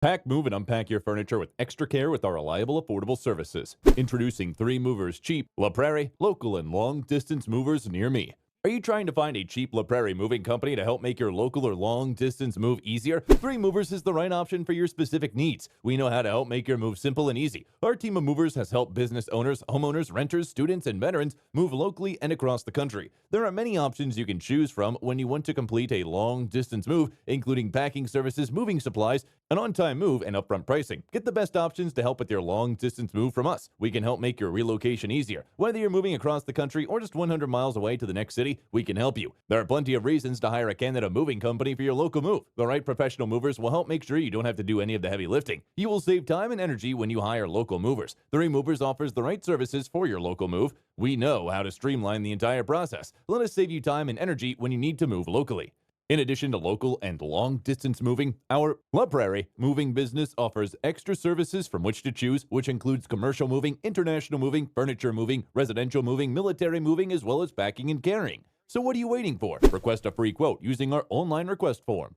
Pack, move, and unpack your furniture with extra care with our reliable, affordable services. Introducing 3 Movers Cheap, La Prairie, local and long-distance movers near me. Are you trying to find a cheap La Prairie moving company to help make your local or long-distance move easier? 3 Movers is the right option for your specific needs. We know how to help make your move simple and easy. Our team of movers has helped business owners, homeowners, renters, students, and veterans move locally and across the country. There are many options you can choose from when you want to complete a long-distance move, including packing services, moving supplies, an on-time move, and upfront pricing. Get the best options to help with your long-distance move from us. We can help make your relocation easier. Whether you're moving across the country or just 100 miles away to the next city, we can help you. There are plenty of reasons to hire a Canada moving company for your local move. The right professional movers will help make sure you don't have to do any of the heavy lifting. You will save time and energy when you hire local movers. 3 Movers offers the right services for your local move. We know how to streamline the entire process. Let us save you time and energy when you need to move locally. In addition to local and long-distance moving, our La Prairie moving business offers extra services from which to choose, which includes commercial moving, international moving, furniture moving, residential moving, military moving, as well as packing and carrying. So what are you waiting for? Request a free quote using our online request form.